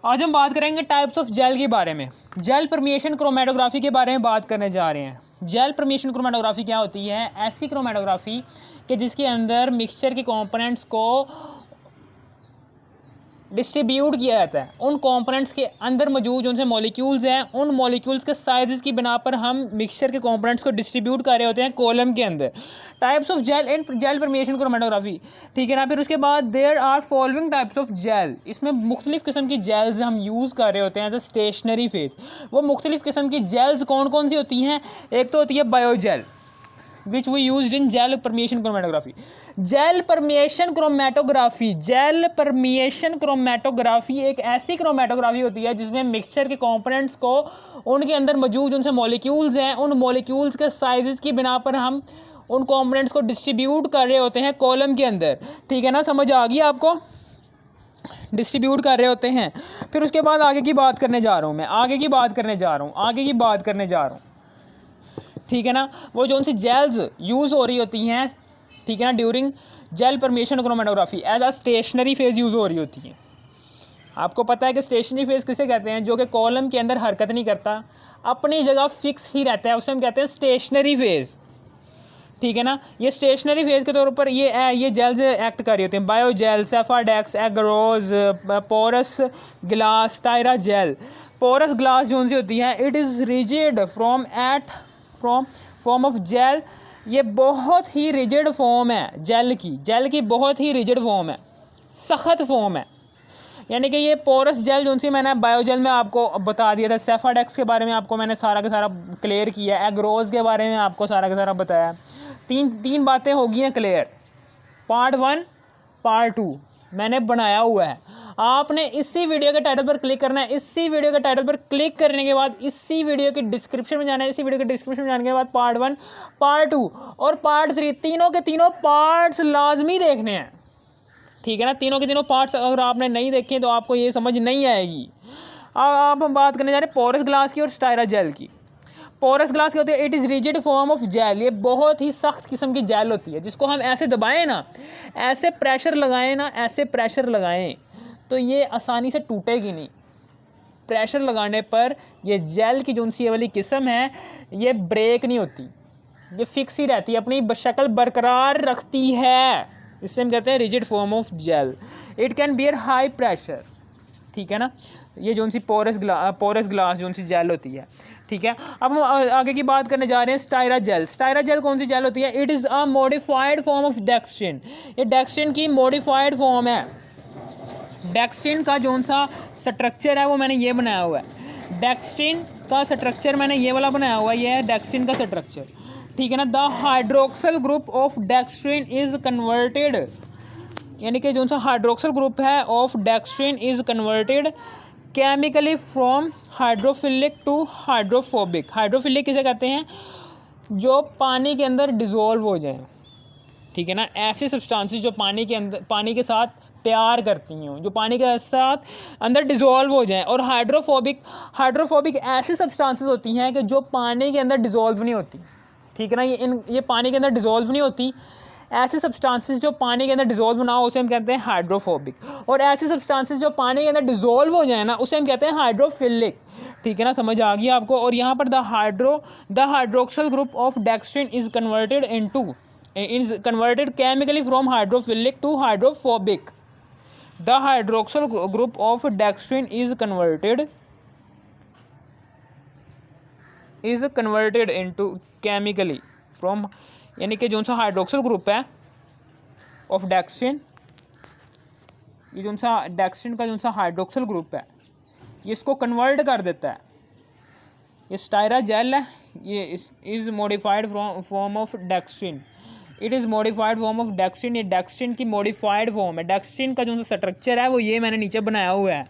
आज हम बात करेंगे टाइप्स ऑफ जेल के बारे में। जेल परमिएशन क्रोमेटोग्राफी के बारे में बात करने जा रहे हैं। जेल परमिएशन क्रोमेटोग्राफी क्या होती है? ऐसी क्रोमेटोग्राफी कि जिसके अंदर मिक्सचर के कंपोनेंट्स को डिस्ट्रीब्यूट किया जाता है। उन कंपोनेंट्स के अंदर मौजूद जो से मॉलिक्यूल्स हैं, उन मॉलिक्यूल्स के साइजेस की बिना पर हम मिक्सचर के कंपोनेंट्स को डिस्ट्रीब्यूट कर रहे होते हैं कॉलम के अंदर। Types of gel in gel permeation chromatography, ठीक है ना। फिर उसके बाद there are following types of gel. इसमें मुख्तलिफ किस्म की जेल्स हम यूज़ कर रहे होते हैं एज अ स्टेशनरी फेज। वो मुख्तलिफ किस्म की जेल्स कौन कौन सी होती हैं? एक तो होती है biogel which we used in gel permeation chromatography. Gel permeation chromatography एक ऐसी क्रोमेटोग्राफी होती है जिसमें मिक्सचर के कंपोनेंट्स को उनके अंदर मौजूद उनसे मॉलिक्यूल्स हैं, उन मॉलिक्यूल्स के साइजेस की बिना पर हम उन कंपोनेंट्स को डिस्ट्रीब्यूट कर रहे होते हैं कॉलम के अंदर, ठीक है ना। समझ आ गई आपको? डिस्ट्रीब्यूट कर रहे होते हैं। फिर उसके बाद आगे की बात करने जा रहा हूँ, आगे की बात करने जा रहा हूँ, ठीक है ना। वो जो उनसी जेल्स यूज़ हो रही होती हैं, ठीक है ना, during gel permeation chromatography as a stationary phase use हो रही होती हैं। आपको पता है कि स्टेशनरी फेज़ किसे कहते हैं? जो कि कॉलम के अंदर हरकत नहीं करता, अपनी जगह फिक्स ही रहता है, उसे हम कहते हैं स्टेशनरी फेज़, ठीक है ना। ये स्टेशनरी फेज़ के तौर पर ये जेल्स एक्ट कर रही होती हैं। Biogel, Sephadex, agarose, porous glass, Styragel. Porous glass जो सी होती है, it is rigid form of gel. ये बहुत ही रिजिड फॉर्म है जेल की बहुत ही रिजिड फॉर्म है, सख्त फॉर्म है। यानी कि ये पोरस जेल जो सी मैंने बायोजेल में आपको बता दिया था। सेफाडेक्स के बारे में आपको मैंने सारा का सारा क्लियर किया। एग्रोज के बारे में आपको सारा का सारा बताया। तीन बातें हो गई हैं क्लियर। पार्ट 1 पार्ट 2 मैंने बनाया हुआ है। आपने इसी वीडियो के टाइटल पर क्लिक करना है। इसी वीडियो के टाइटल पर क्लिक करने के बाद इसी वीडियो के डिस्क्रिप्शन में जाना है। इसी वीडियो के डिस्क्रिप्शन में जाने के बाद पार्ट 1 पार्ट 2 और पार्ट 3 तीनों के तीनों पार्ट्स लाजमी देखने हैं, ठीक है ना। तीनों के तीनों पार्ट्स अगर आपने नहीं देखे तो आपको ये समझ नहीं आएगी। अब हम बात करने जा रहे हैं पोरस ग्लास की और स्टायरा जेल की। पोरस ग्लास क्या होती है? It is rigid form of gel. ये बहुत ही सख्त किस्म की जेल होती है जिसको हम ऐसे दबाएं ना, ऐसे प्रेशर लगाएं तो ये आसानी से टूटेगी नहीं। प्रेशर लगाने पर ये जेल की जो सी वाली किस्म है ये ब्रेक नहीं होती, ये फिक्स ही रहती है, अपनी शक्ल बरकरार रखती है। इससे हम कहते हैं rigid form of gel. It can bear high pressure, ठीक है ना। ये जो सी पोरस ग्लास जो सी जेल होती है, ठीक है। अब हम आगे की बात करने जा रहे हैं स्टायरा जेल। स्टायरा जेल कौन सी जेल होती है? It is a modified form of dextrin. ये डेक्स्ट्रिन की मॉडिफाइड फॉर्म है। डेक्स्ट्रिन का जो सा स्ट्रक्चर है वो मैंने ये बनाया हुआ है। डेक्स्ट्रिन का स्ट्रक्चर मैंने ये वाला बनाया हुआ है, ये है डेक्स्ट्रिन का स्ट्रक्चर, ठीक है ना। The hydroxyl group of dextrin is converted, यानी कि जो सा हाइड्रोक्सल ग्रुप है of dextrin is converted chemically from hydrophilic to hydrophobic. Hydrophilic किसे कहते हैं? जो पानी के अंदर डिज़ोल्व हो जाएं, ठीक है ना। ऐसी सब्सटेंसेस जो पानी के साथ प्यार करती हैं, जो पानी के साथ अंदर डिज़ोल्व हो जाएं। और हाइड्रोफोबिक ऐसी सब्सटेंसेस होती हैं कि जो पानी के अंदर डिज़ोल्व नहीं होती, ठीक है ना। ये पानी के अंदर डिज़ोल्व नहीं होती। ऐसे सब्सटेंसेस जो पानी के अंदर डिज़ोल्व ना हो उसे हम कहते हैं हाइड्रोफोबिक। और ऐसी सब्सटेंसेस जो पानी के अंदर डिज़ोल्व हो जाए ना उसे हम कहते हैं हाइड्रोफिलिक, ठीक है ना। समझ आ गई आपको? और यहाँ पर the hydroxyl group of dextrin is converted chemically from hydrophilic to hydrophobic. The hydroxyl group of dextrin is converted into chemically from, यानी कि जो सा हाइड्रोक्सल ग्रुप है ऑफ डेक्स्ट्रिन, ये जो सा डेक्स्ट्रिन का जो सा हाइड्रोक्सल ग्रुप है ये इसको कन्वर्ट कर देता है। ये स्टायरा जेल है, ये is modified form of dextrin. It is modified form of dextrin. ये डेक्स्ट्रिन की मॉडिफाइड फॉर्म है। डेक्स्ट्रिन का जो सा स्ट्रक्चर है वो ये मैंने नीचे बनाया हुआ है।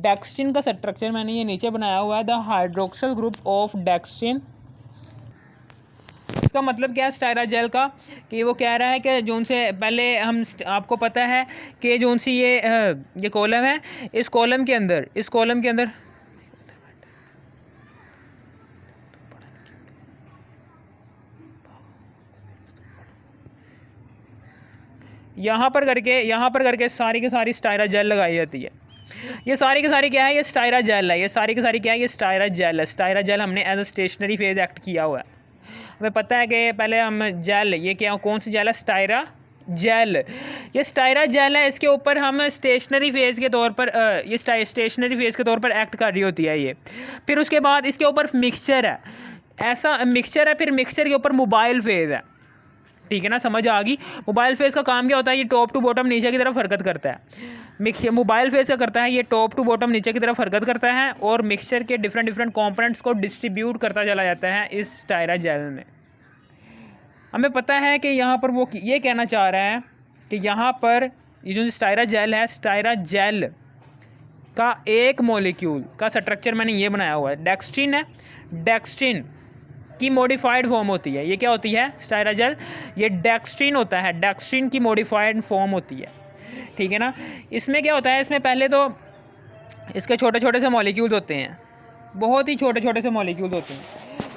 डेक्स्ट्रिन का स्ट्रक्चर मैंने ये नीचे बनाया हुआ है, the hydroxyl group of dextrin. इसका मतलब क्या है स्टायरा जेल का? कि वो कह रहा है कि जो उनसे पहले आपको पता है कि जो उनसी ये कॉलम है, इस कॉलम के अंदर यहाँ पर करके सारी की सारी स्टायरा जेल लगाई जाती है। ये सारी की सारी क्या है, ये स्टायरा जेल है, ये सारी की सारी क्या है, ये स्टायरा जेल है। स्टायरा जेल हमने as a stationary phase act किया हुआ है। हमें पता है कि पहले हम जेल, ये क्या कौन सी जेल है, स्टायरा जेल। ये स्टायरा जेल है, इसके ऊपर हम स्टेशनरी फेज़ के तौर पर ये स्टेशनरी फेज़ के तौर पर एक्ट कर रही होती है ये। फिर उसके बाद इसके ऊपर मिक्सचर है, ऐसा मिक्सचर है, फिर मिक्सचर के ऊपर मोबाइल फेज़ है। ठीक है ना, समझ आ गई। मोबाइल फेज़ का काम क्या होता है, ये टॉप टू बॉटम नीचे की तरफ हरकत करता है। मोबाइल फेज़ का करता है ये टॉप टू बॉटम नीचे की तरफ हरकत करता है और मिक्सचर के डिफरेंट डिफरेंट कंपोनेंट्स को डिस्ट्रीब्यूट करता चला जाता है इस स्टायरा जेल में। हमें पता है कि यहाँ पर वो ये कहना चाह रहा है कि यहाँ पर ये जो स्टायरा जेल है, स्टायरा जेल का एक मॉलिक्यूल का स्ट्रक्चर मैंने ये बनाया हुआ है, डेक्स्ट्रिन है। डेक्स्ट्रिन की मॉडिफाइड फॉर्म होती है, ये क्या होती है, स्टायरा जेल, ये डेक्स्ट्रिन होता है, डेक्स्ट्रिन की मॉडिफाइड फॉर्म होती है। ठीक है ना। इसमें क्या होता है, इसमें पहले तो इसके छोटे छोटे से मॉलिक्यूल्स होते हैं, बहुत ही छोटे छोटे से मॉलिक्यूल्स होते हैं।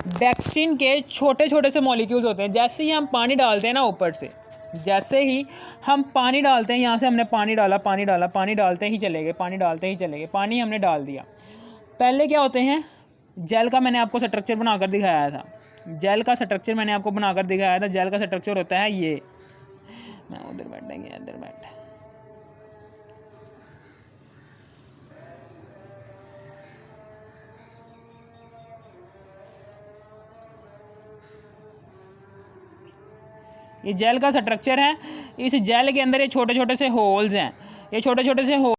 डेक्स्ट्रिन के छोटे छोटे से मॉलिक्यूल्स होते हैं। जैसे ही हम पानी डालते हैं ना ऊपर से, जैसे ही हम पानी डालते हैं, यहाँ से हमने पानी डाला, पानी डाला, पानी डालते ही चले गए, पानी डालते ही चले गए, पानी हमने डाल दिया। पहले क्या होते हैं, जेल का मैंने आपको स्ट्रक्चर बनाकर दिखाया था, जेल का स्ट्रक्चर मैंने आपको बनाकर दिखाया था। जेल का स्ट्रक्चर होता है ये, मैं उधर बैठेंगे, इधर बैठ, ये जेल का स्ट्रक्चर है। इस जेल के अंदर ये छोटे छोटे से होल्स हैं, ये छोटे छोटे से होल